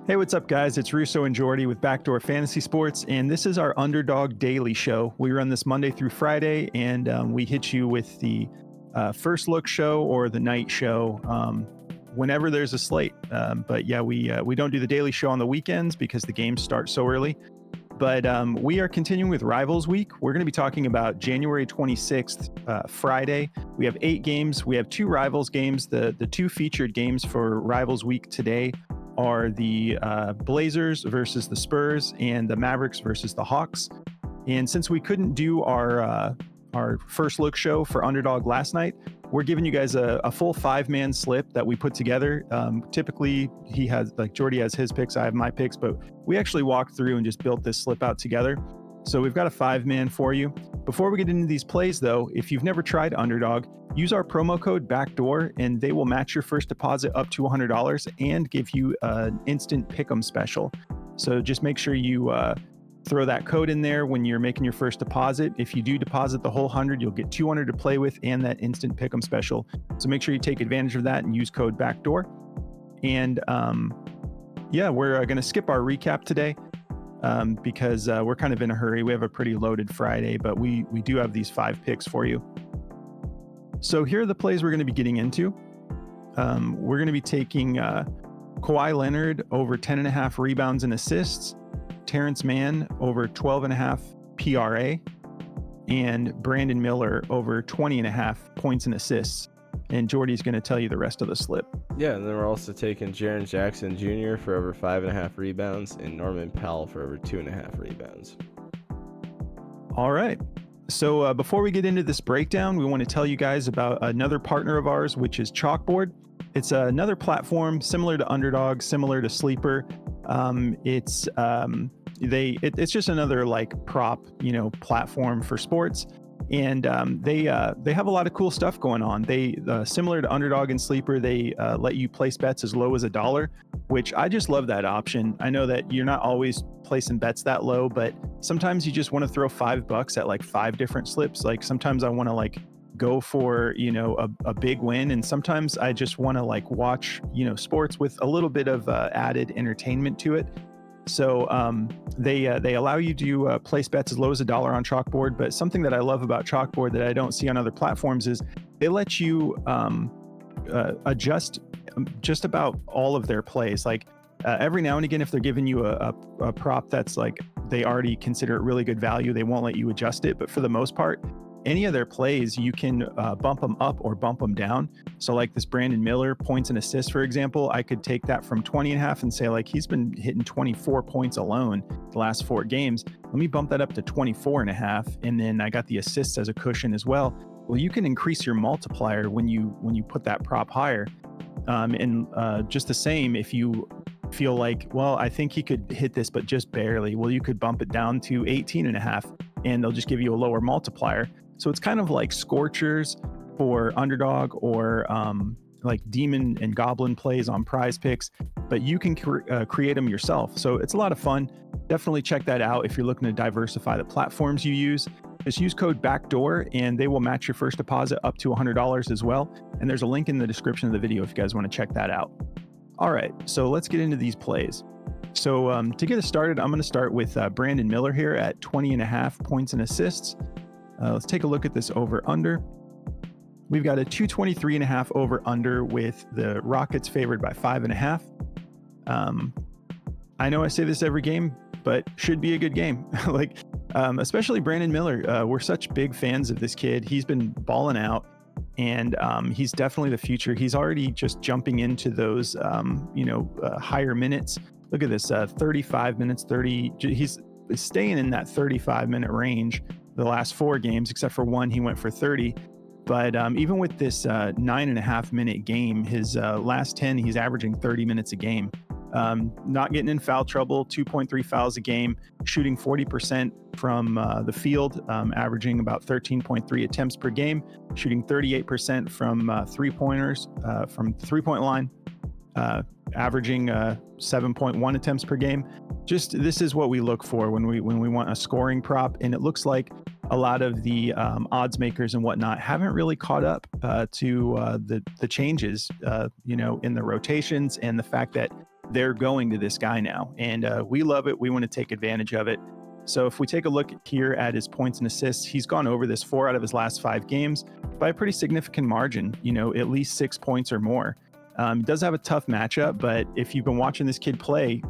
Hey, what's up, guys? It's Russo and Jordy with Backdoor Fantasy Sports, and this is our Underdog Daily Show. We run this Monday through Friday, and we hit you with the first look show or the night show whenever there's a slate. But yeah, we don't do the daily show on the weekends because the games start so early. But we are continuing with Rivals Week. We're going to be talking about January 26th, Friday. We have 8 games. We have 2 Rivals games. The 2 featured games for Rivals Week today are the Blazers versus the Spurs and the Mavericks versus the Hawks. And since we couldn't do our first look show for Underdog last night, we're giving you guys a full 5-man slip that we put together. Typically, he has, like, Jordy has his picks, I have my picks, but we actually walked through and just built this slip out together. So we've got a 5-man for you. Before we get into these plays, though, if you've never tried Underdog, use our promo code BACKDOOR, and they will match your first deposit up to $100 and give you an instant pick'em special. So just make sure you throw that code in there when you're making your first deposit. If you do deposit the whole 100, you'll get 200 to play with and that instant pick'em special. So make sure you take advantage of that and use code BACKDOOR. And yeah, we're going to skip our recap today. Because we're kind of in a hurry. We have a pretty loaded Friday, but we do have these 5 picks for you. So here are the plays we're going to be getting into. We're going to be taking Kawhi Leonard over 10.5 rebounds and assists, Terrence Mann over 12.5 PRA, and Brandon Miller over 20.5 points and assists. And Jordy's going to tell you the rest of the slip. Yeah, and then we're also taking Jaren Jackson Jr. for over 5.5 rebounds and Norman Powell for over 2.5 rebounds. All right. So before we get into this breakdown, we want to tell you guys about another partner of ours, which is Chalkboard. It's another platform similar to Underdog, similar to Sleeper. It's just another like prop, platform for sports. And they have a lot of cool stuff going on. They similar to Underdog and Sleeper, they let you place bets as low as $1, which I just love that option. I know that you're not always placing bets that low, but sometimes you just want to throw $5 at like 5 different slips. Like sometimes I want to like go for a big win, and sometimes I just want to like watch sports with a little bit of added entertainment to it. So they allow you to place bets as low as $1 on Chalkboard. But something that I love about Chalkboard that I don't see on other platforms is they let you adjust just about all of their plays. Like every now and again, if they're giving you a prop that's like they already consider it really good value, they won't let you adjust it. But for the most part, any of their plays, you can bump them up or bump them down. So like this Brandon Miller points and assists, for example, I could take that from 20.5 and say like he's been hitting 24 points alone the last 4 games. Let me bump that up to 24.5. And then I got the assists as a cushion as well. Well, you can increase your multiplier when you put that prop higher. And just the same, if you feel like, well, I think he could hit this, but just barely. Well, you could bump it down to 18.5 and they'll just give you a lower multiplier. So it's kind of like Scorchers for Underdog or like Demon and Goblin plays on Prize Picks, but you can create them yourself. So it's a lot of fun. Definitely check that out if you're looking to diversify the platforms you use. Just use code BACKDOOR and they will match your first deposit up to $100 as well. And there's a link in the description of the video if you guys want to check that out. All right, so let's get into these plays. So to get us started, I'm going to start with Brandon Miller here at 20.5 points and assists. Let's take a look at this over-under. We've got a 223.5 over-under with the Rockets favored by 5.5. I know I say this every game, but should be a good game. Like, especially Brandon Miller. We're such big fans of this kid. He's been balling out, and he's definitely the future. He's already just jumping into those, higher minutes. Look at this, 35 minutes, 30. He's staying in that 35-minute range the last 4 games, except for one, he went for 30. But even with this 9.5-minute game, his last 10, he's averaging 30 minutes a game. Not getting in foul trouble, 2.3 fouls a game, shooting 40% from the field, averaging about 13.3 attempts per game, shooting 38% from three-pointers from the three-point line, averaging 7.1 attempts per game. Just this is what we look for when we want a scoring prop, and it looks like a lot of the odds makers and whatnot haven't really caught up to the changes, in the rotations and the fact that they're going to this guy now. And we love it. We want to take advantage of it. So if we take a look here at his points and assists, he's gone over this 4 out of his last 5 games by a pretty significant margin, at least 6 points or more. He does have a tough matchup, but if you've been watching this kid play,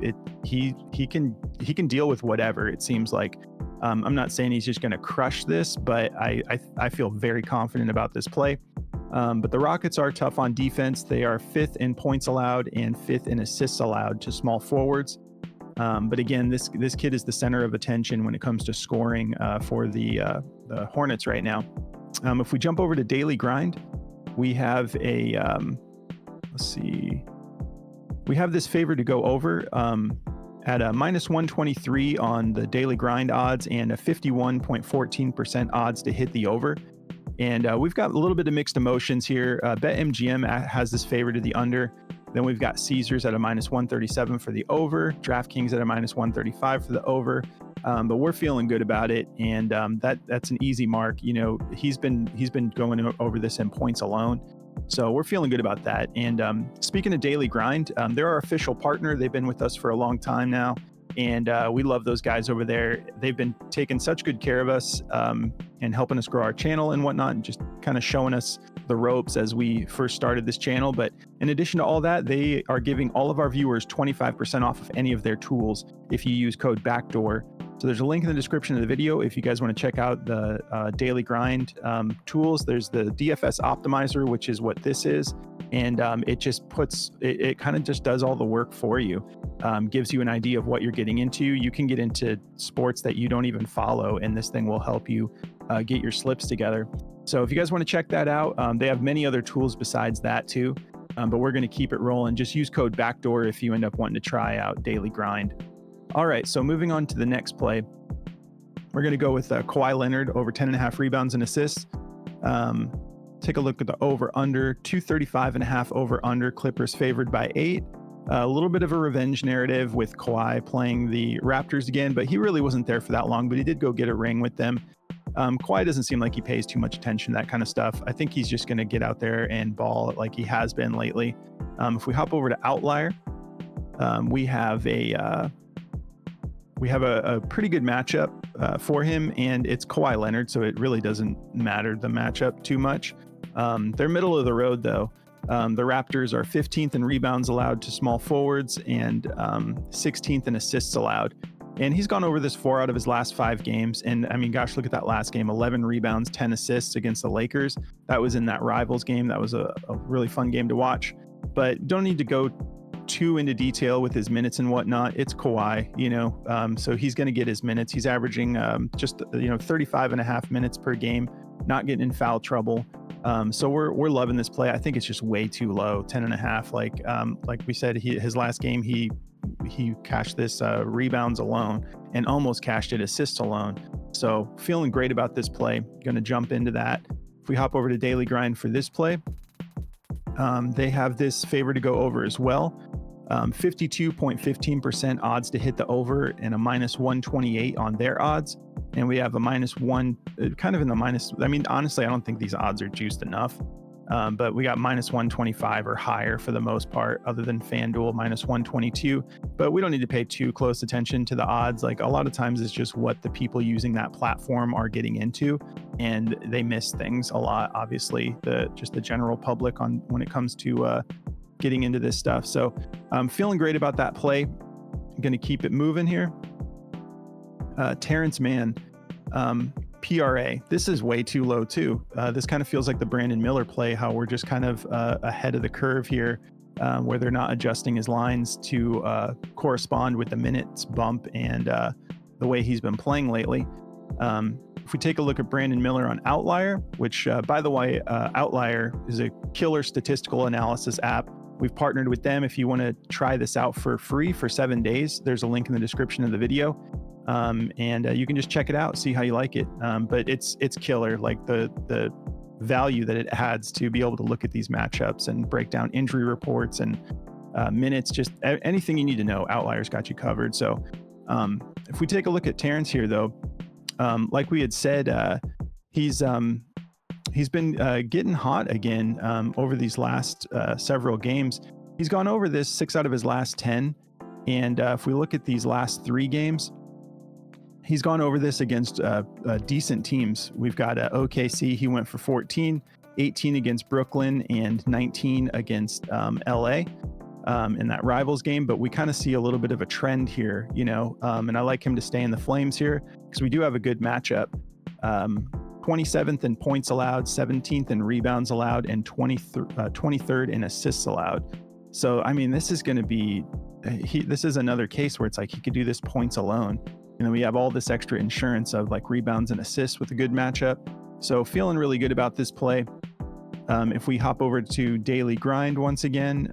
he can deal with whatever, it seems like. I'm not saying he's just going to crush this, but I feel very confident about this play. But the Rockets are tough on defense. They are 5th in points allowed and 5th in assists allowed to small forwards. But again, this kid is the center of attention when it comes to scoring for the Hornets right now. If we jump over to Daily Grind, we have a we have this favor to go over at a -123 on the Daily Grind odds and a 51.14% odds to hit the over. And we've got a little bit of mixed emotions here. BetMGM has this favor to the under. Then we've got Caesars at a -137 for the over, DraftKings at a -135 for the over. But we're feeling good about it, and that's an easy mark. He's been going over this in points alone, so we're feeling good about that. And speaking of Daily Grind, they're our official partner. They've been with us for a long time now, and we love those guys over there. They've been taking such good care of us and helping us grow our channel and whatnot, and just kind of showing us the ropes as we first started this channel. But in addition to all that, they are giving all of our viewers 25% off of any of their tools if you use code BACKDOOR. So there's a link in the description of the video if you guys want to check out the Daily Grind tools. There's the DFS Optimizer, which is what this is. And it just it kind of just does all the work for you. Gives you an idea of what you're getting into. You can get into sports that you don't even follow, and this thing will help you get your slips together. So if you guys want to check that out, they have many other tools besides that too. But we're going to keep it rolling. Just use code BACKDOOR if you end up wanting to try out Daily Grind. All right, so moving on to the next play, we're going to go with Kawhi Leonard over 10.5 rebounds and assists. Take a look at the over-under, 235.5 over-under. Clippers favored by 8. A little bit of a revenge narrative with Kawhi playing the Raptors again, but he really wasn't there for that long, but he did go get a ring with them. Kawhi doesn't seem like he pays too much attention to that kind of stuff. I think he's just going to get out there and ball like he has been lately. If we hop over to Outlier, we have a pretty good matchup for him, and it's Kawhi Leonard, so it really doesn't matter the matchup too much. They're middle of the road, though. The Raptors are 15th in rebounds allowed to small forwards and 16th in assists allowed. And he's gone over this 4 out of his last 5 games. And I mean, gosh, look at that last game, 11 rebounds, 10 assists against the Lakers. That was in that Rivals game. That was a really fun game to watch. But don't need to go too into detail with his minutes and whatnot. It's Kawhi, so he's going to get his minutes. He's averaging just 35.5 minutes per game, not getting in foul trouble. So we're loving this play. I think it's just way too low, 10.5. Like we said, his last game he cashed this rebounds alone and almost cashed it assists alone. So feeling great about this play. Going to jump into that. If we hop over to Daily Grind for this play, they have this favor to go over as well. 52.15% odds to hit the over and a -128 on their odds. And we have a -1, kind of in the minus. I mean, honestly, I don't think these odds are juiced enough. But we got -125 or higher for the most part, other than FanDuel -122. But we don't need to pay too close attention to the odds. Like a lot of times it's just what the people using that platform are getting into, and they miss things a lot, obviously, the general public on when it comes to getting into this stuff. So I'm feeling great about that play. I'm going to keep it moving here. Terrence Mann. PRA. This is way too low too. This kind of feels like the Brandon Miller play, how we're just kind of ahead of the curve here, where they're not adjusting his lines to correspond with the minutes bump and the way he's been playing lately. If we take a look at Brandon Miller on Outlier, which by the way, Outlier is a killer statistical analysis app. We've partnered with them. If you want to try this out for free for 7 days, there's a link in the description of the video. And you can just check it out, see how you like it. But it's killer, like the value that it adds to be able to look at these matchups and break down injury reports and minutes, just anything you need to know. Outlier's got you covered. So if we take a look at Terrence here, though, like we had said, he's been getting hot again over these last several games. He's gone over this 6 out of his last 10. And if we look at these last 3 games, he's gone over this against decent teams. We've got OKC. He went for 14, 18 against Brooklyn, and 19 against LA in that Rivals game. But we kind of see a little bit of a trend here, and I like him to stay in the Flames here because we do have a good matchup. 27th in points allowed, 17th in rebounds allowed, and 23rd in assists allowed. So, I mean, this is going to be, this is another case where it's like he could do this points alone. And then we have all this extra insurance of like rebounds and assists with a good matchup. So feeling really good about this play. If we hop over to Daily Grind once again,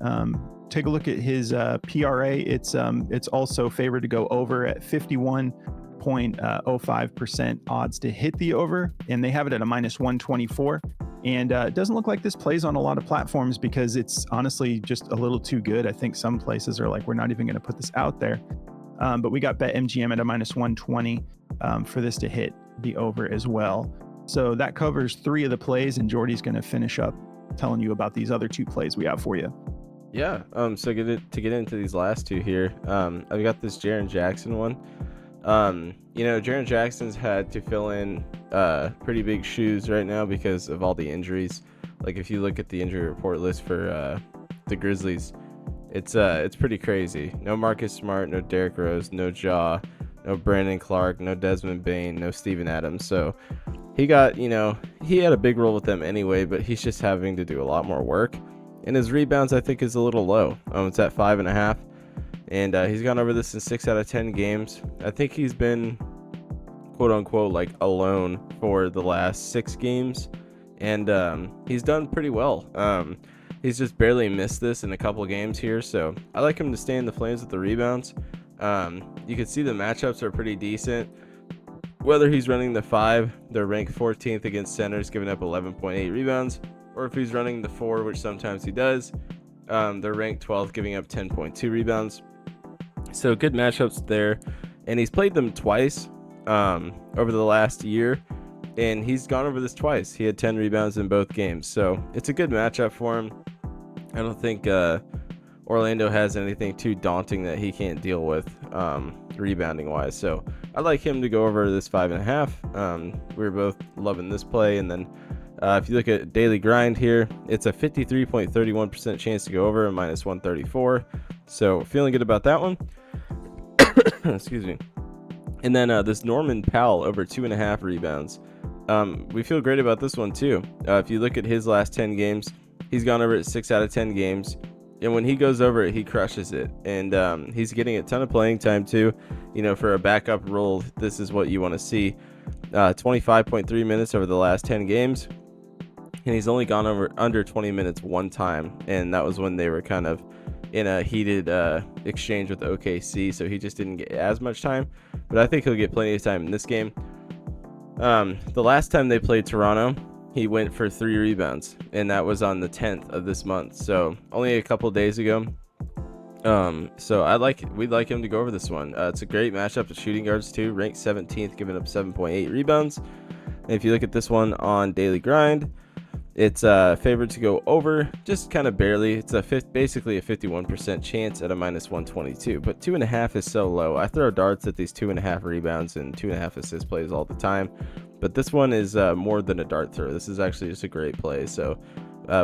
take a look at his PRA. It's also favored to go over at 51.05% odds to hit the over, and they have it at a -124. And it doesn't look like this plays on a lot of platforms because it's honestly just a little too good. I think some places are like, we're not even going to put this out there. But we got BetMGM at a -120 for this to hit the over as well. So that covers 3 of the plays, and Jordy's going to finish up telling you about these other 2 plays we have for you. Yeah. So to get into these last 2 here, I've got this Jaren Jackson one. Jaren Jackson's had to fill in pretty big shoes right now because of all the injuries. Like if you look at the injury report list for the Grizzlies, it's pretty crazy. No Marcus Smart, no Derrick Rose, no Ja, no Brandon Clark, no Desmond Bane, no Steven Adams. So he got, he had a big role with them anyway, but he's just having to do a lot more work. And his rebounds, I think, is a little low. It's at 5.5. And he's gone over this in 6 out of 10 games. I think he's been, quote unquote, like alone for the last 6 games. And he's done pretty well. He's just barely missed this in a couple games here. So I like him to stay in the Flames with the rebounds. You can see the matchups are pretty decent. Whether he's running the 5, they're ranked 14th against centers, giving up 11.8 rebounds. Or if he's running the 4, which sometimes he does, they're ranked 12th, giving up 10.2 rebounds. So good matchups there. And he's played them twice over the last year. And he's gone over this twice. He had 10 rebounds in both games. So it's a good matchup for him. I don't think Orlando has anything too daunting that he can't deal with rebounding wise. So I like him to go over this 5.5. We're both loving this play. And then if you look at Daily Grind here, it's a 53.31% chance to go over, a -134. So feeling good about that one. Excuse me. And then this Norman Powell over 2.5 rebounds. We feel great about this one too. If you look at his last 10 games, he's gone over it 6 out of 10 games. And when he goes over it, he crushes it. And he's getting a ton of playing time too. For a backup role, this is what you want to see. 25.3 minutes over the last 10 games. And he's only gone over under 20 minutes one time. And that was when they were kind of in a heated exchange with OKC. So he just didn't get as much time. But I think he'll get plenty of time in this game. The last time they played Toronto, he went for 3 rebounds. And that was on the 10th of this month. So only a couple days ago. So we'd like him to go over this one. It's a great matchup with shooting guards too. Ranked 17th, giving up 7.8 rebounds. And if you look at this one on Daily Grind, it's favored to go over, just kind of barely. It's basically a 51% chance at a -122. But 2.5 is so low. I throw darts at these 2.5 rebounds and 2.5 assist plays all the time. But this one is more than a dart throw. This is actually just a great play. So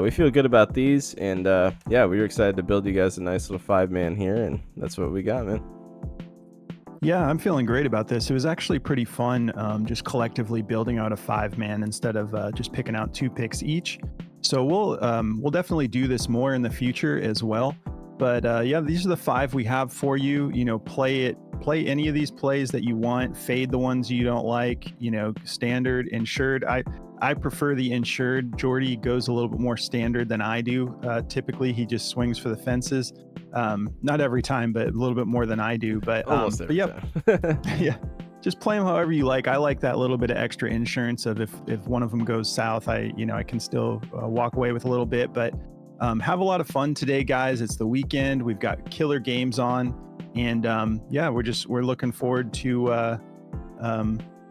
we feel good about these. And we were excited to build you guys a nice little 5-man here. And that's what we got, man. Yeah, I'm feeling great about this. It was actually pretty fun just collectively building out a 5-man instead of just picking out 2 picks each. So we'll definitely do this more in the future as well. But these are the 5 we have for you. Play any of these plays that you want, fade the ones you don't like, standard, insured. I prefer the insured. Jordy goes a little bit more standard than I do. Typically, he just swings for the fences. Not every time, but a little bit more than I do. But almost every time. Yeah, just play them however you like. I like that little bit of extra insurance of if one of them goes south, I can still walk away with a little bit. But have a lot of fun today, guys. It's the weekend. We've got killer games on, and we're looking forward to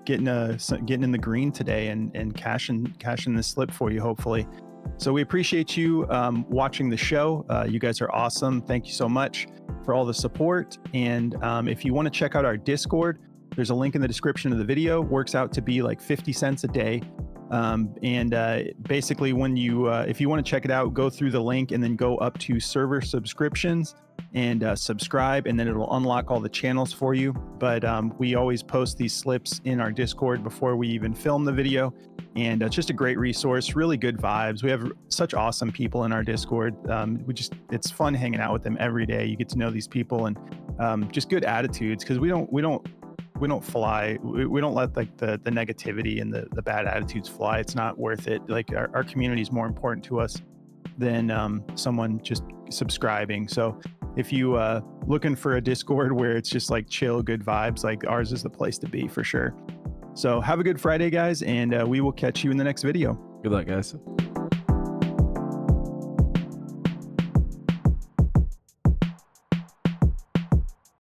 getting in the green today and cashing this slip for you, hopefully. So we appreciate you watching the show. You guys are awesome. Thank you so much for all the support. And if you want to check out our Discord, there's a link in the description of the video. Works out to be like 50 cents a day. Basically, when you if you want to check it out, go through the link and then go up to server subscriptions and subscribe, and then it'll unlock all the channels for you. But we always post these slips in our Discord before we even film the video, and it's just a great resource. Really good vibes. We have such awesome people in our Discord. It's fun hanging out with them every day. You get to know these people, and just good attitudes, because we don't fly. We don't let like the negativity and the bad attitudes fly. It's not worth it. Like our community is more important to us than someone just subscribing. So if you looking for a Discord where it's just like chill, good vibes, like ours is the place to be for sure. So have a good Friday, guys, and we will catch you in the next video. Good luck, guys.